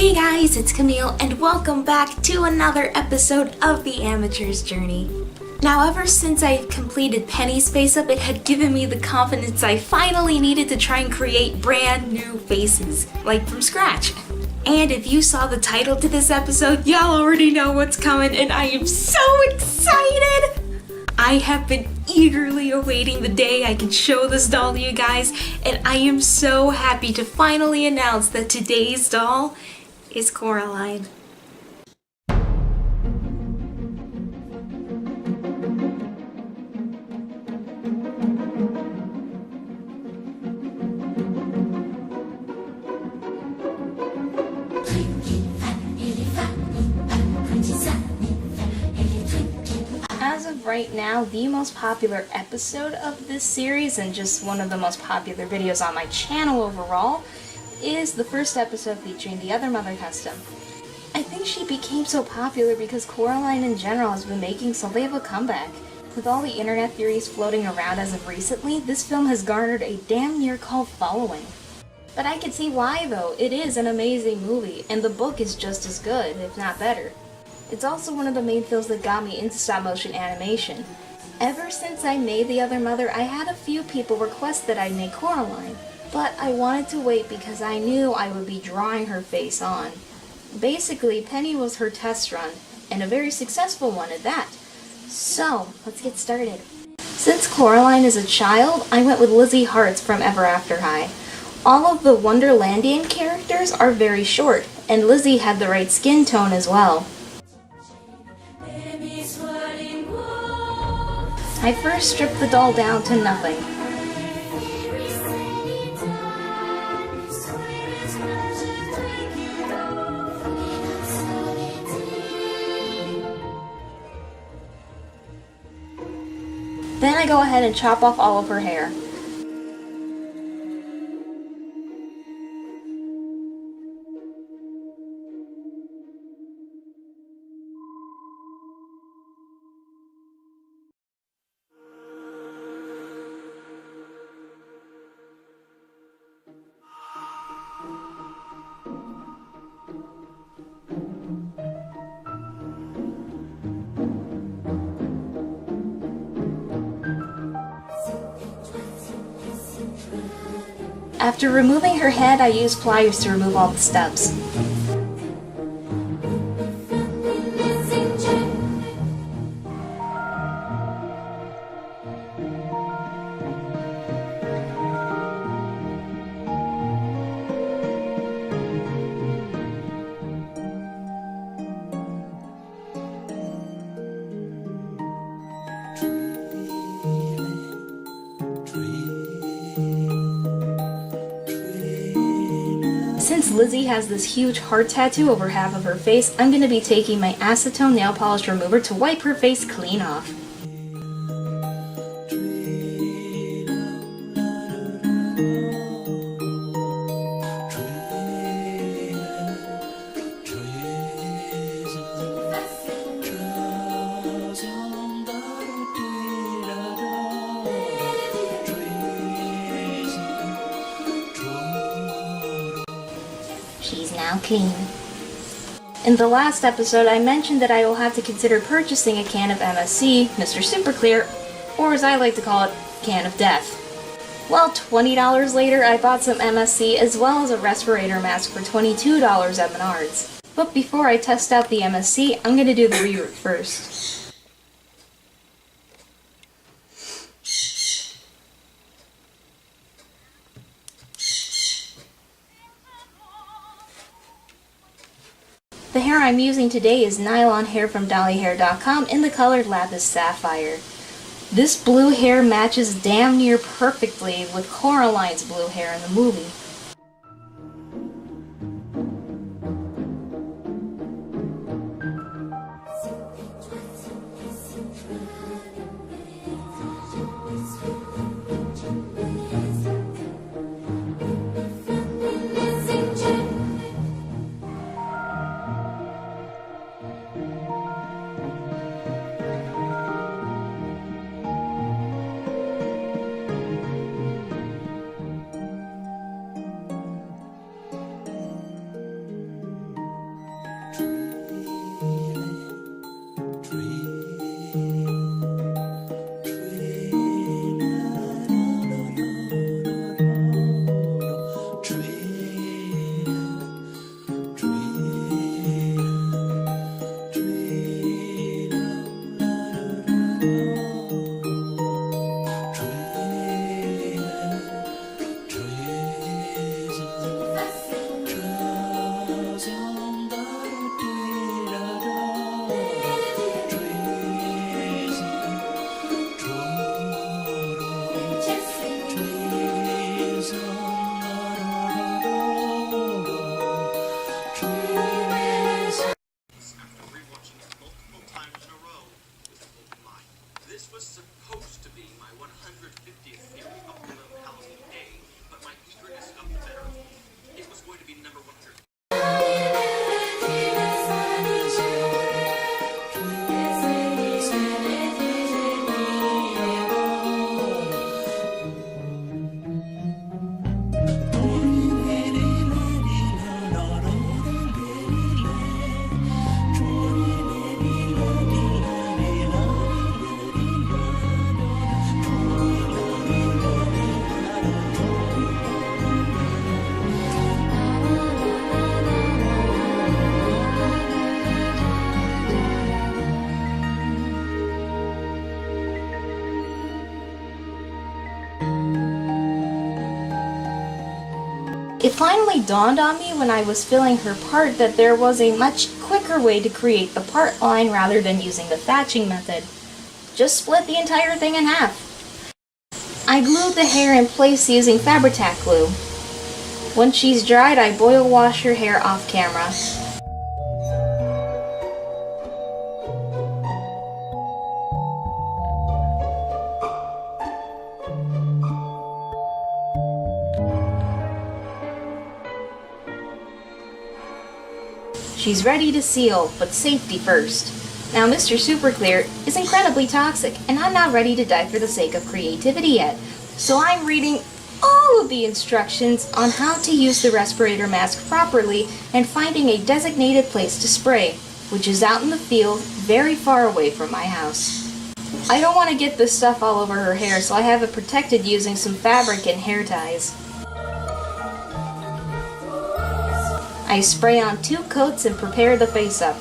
Hey guys, it's Camille and welcome back to another episode of The Amateur's Journey. Now ever since I completed Penny's face up, it had given me the confidence I finally needed to try and create brand new faces, like from scratch. And if you saw the title to this episode, y'all already know what's coming and I am so excited! I have been eagerly awaiting the day I can show this doll to you guys, and I am so happy to finally announce that today's doll is Coraline. As of right now, the most popular episode of this series, and just one of the most popular videos on my channel overall, is the first episode featuring the Other Mother custom. I think she became so popular because Coraline in general has been making something of a comeback. With all the internet theories floating around as of recently, this film has garnered a damn near cult following. But I can see why though. It is an amazing movie, and the book is just as good, if not better. It's also one of the main films that got me into stop motion animation. Ever since I made The Other Mother, I had a few people request that I make Coraline, but I wanted to wait because I knew I would be drawing her face on. Basically, Penny was her test run, and a very successful one at that. So, let's get started. Since Coraline is a child, I went with Lizzie Hartz from Ever After High. All of the Wonderlandian characters are very short, and Lizzie had the right skin tone as well. I first stripped the doll down to nothing. Then I go ahead and chop off all of her hair. After removing her head, I used pliers to remove all the stubs. Since Lizzie has this huge heart tattoo over half of her face, I'm going to be taking my acetone nail polish remover to wipe her face clean off. She's now clean. In the last episode, I mentioned that I will have to consider purchasing a can of MSC, Mr. Super Clear, or as I like to call it, Can of Death. Well, $20 later, I bought some MSC as well as a respirator mask for $22 at Menards. But before I test out the MSC, I'm going to do the reroot first. The hair I'm using today is nylon hair from dollyhair.com in the color Lapis Sapphire. This blue hair matches damn near perfectly with Coraline's blue hair in the movie. It finally dawned on me when I was filling her part that there was a much quicker way to create the part line rather than using the thatching method. Just split the entire thing in half. I glued the hair in place using Fabri-Tac glue. Once she's dried, I boil wash her hair off camera. She's ready to seal, but safety first. Now Mr. Super Clear is incredibly toxic, and I'm not ready to die for the sake of creativity yet. So I'm reading all of the instructions on how to use the respirator mask properly and finding a designated place to spray, which is out in the field, very far away from my house. I don't want to get this stuff all over her hair, so I have it protected using some fabric and hair ties. I spray on 2 coats and prepare the face up.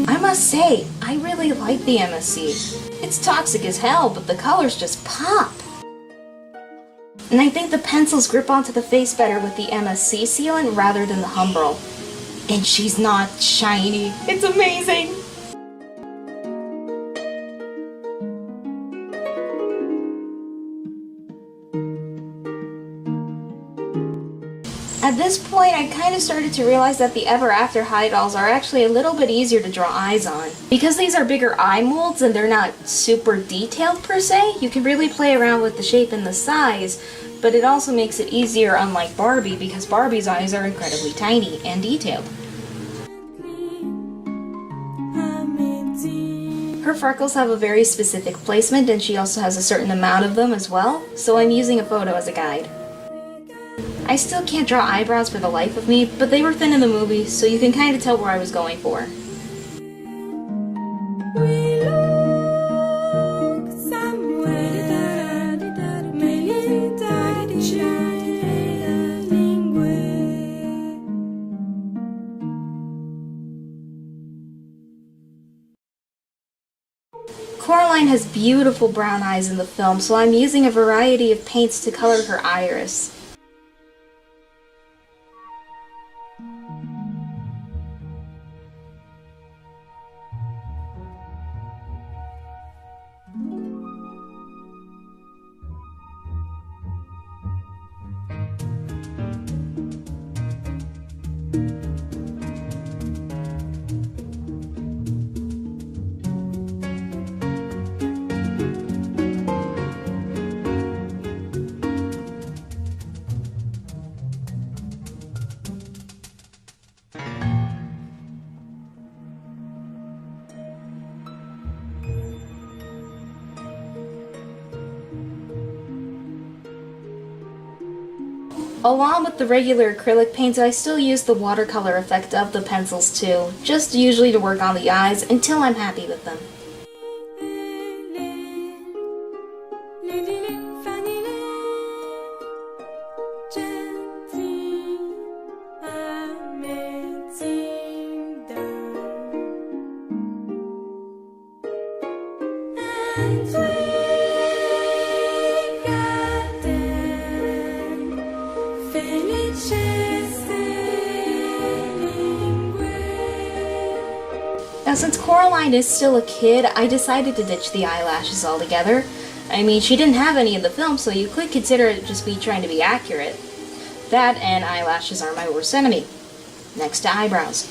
I must say, I really like the MSC. It's toxic as hell, but the colors just pop. And I think the pencils grip onto the face better with the MSC sealant rather than the Humbrol. And she's not shiny. It's amazing! At this point, I kind of started to realize that the Ever After high dolls are actually a little bit easier to draw eyes on. Because these are bigger eye molds and they're not super detailed per se, you can really play around with the shape and the size, but it also makes it easier unlike Barbie because Barbie's eyes are incredibly tiny and detailed. Her freckles have a very specific placement and she also has a certain amount of them as well, so I'm using a photo as a guide. I still can't draw eyebrows for the life of me, but they were thin in the movie, so you can kind of tell where I was going for. Coraline has beautiful brown eyes in the film, so I'm using a variety of paints to color her iris. Along with the regular acrylic paints, I still use the watercolor effect of the pencils too, just usually to work on the eyes until I'm happy with them. Now, since Coraline is still a kid, I decided to ditch the eyelashes altogether. I mean, she didn't have any in the film, so you could consider it just me trying to be accurate. That and eyelashes are my worst enemy, next to eyebrows.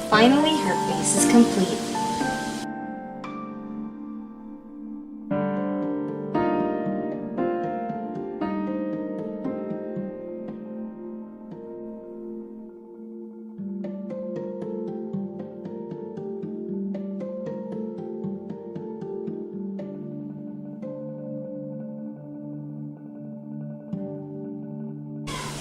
Finally, her face is complete.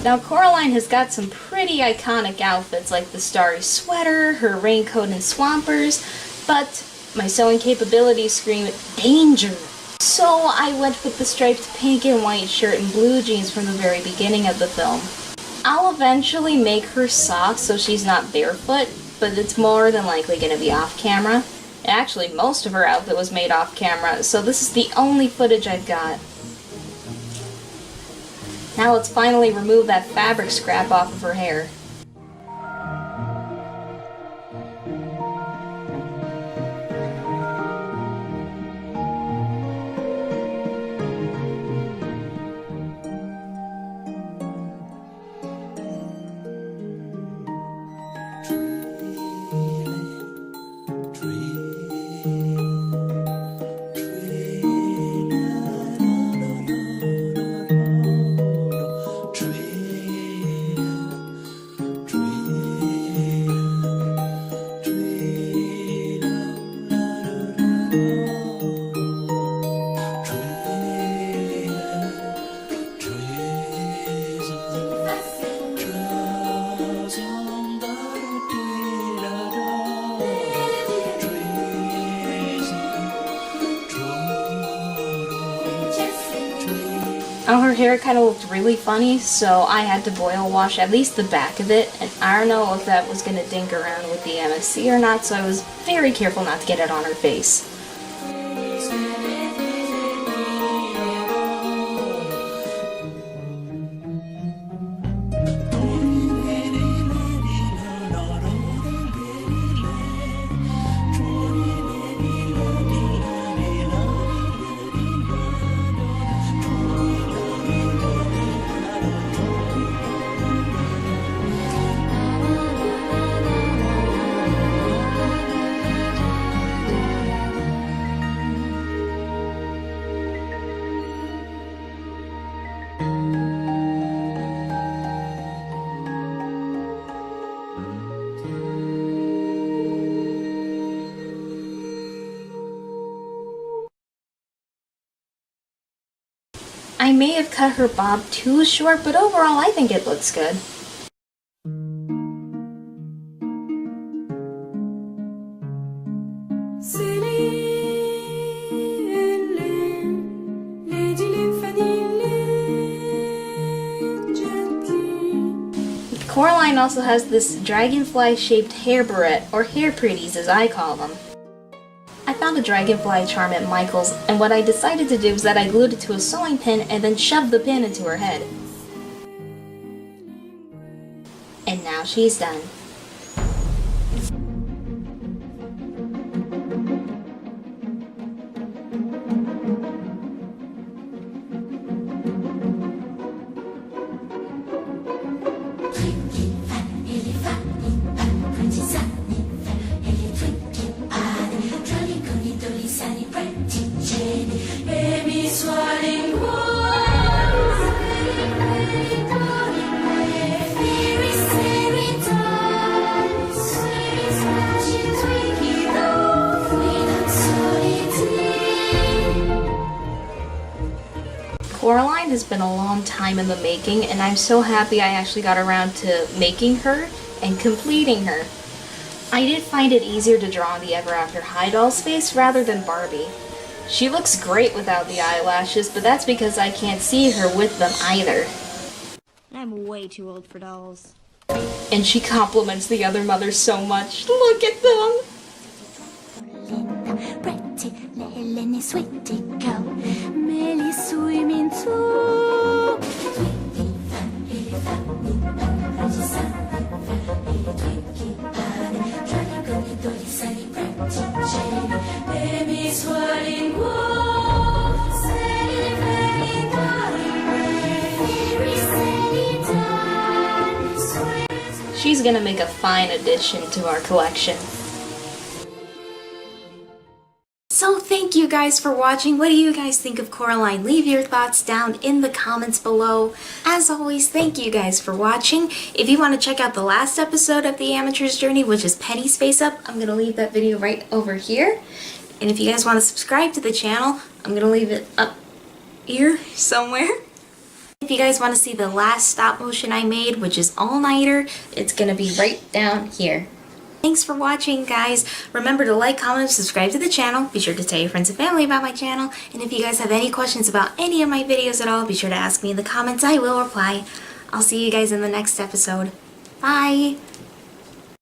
Now, Coraline has got some pretty iconic outfits like the starry sweater, her raincoat and swampers, but my sewing capabilities scream danger. So I went with the striped pink and white shirt and blue jeans from the very beginning of the film. I'll eventually make her socks so she's not barefoot, but it's more than likely going to be off camera. And actually, most of her outfit was made off camera, so this is the only footage I've got. Now let's finally remove that fabric scrap off of her hair. Oh, her hair kind of looked really funny, so I had to boil wash at least the back of it, and I don't know if that was going to dink around with the MSC or not, so I was very careful not to get it on her face. I may have cut her bob too short, but overall I think it looks good. Coraline also has this dragonfly-shaped hair barrette, or hair pretties as I call them. I found a dragonfly charm at Michael's, and what I decided to do is that I glued it to a sewing pin and then shoved the pin into her head. And now she's done. Coraline has been a long time in the making, and I'm so happy I actually got around to making her and completing her. I did find it easier to draw on the Ever After High doll's face rather than Barbie. She looks great without the eyelashes, but that's because I can't see her with them either. I'm way too old for dolls. And she compliments the other mothers so much. Look at them! She's gonna make a fine addition to our collection. So thank you guys for watching. What do you guys think of Coraline? Leave your thoughts down in the comments below. As always, thank you guys for watching. If you want to check out the last episode of The Amateur's Journey, which is Penny's Face Up, I'm going to leave that video right over here. And if you guys want to subscribe to the channel, I'm going to leave it up here somewhere. If you guys want to see the last stop motion I made, which is all-nighter, it's going to be right down here. Thanks for watching, guys. Remember to like, comment, and subscribe to the channel. Be sure to tell your friends and family about my channel. And if you guys have any questions about any of my videos at all, be sure to ask me in the comments. I will reply. I'll see you guys in the next episode. Bye!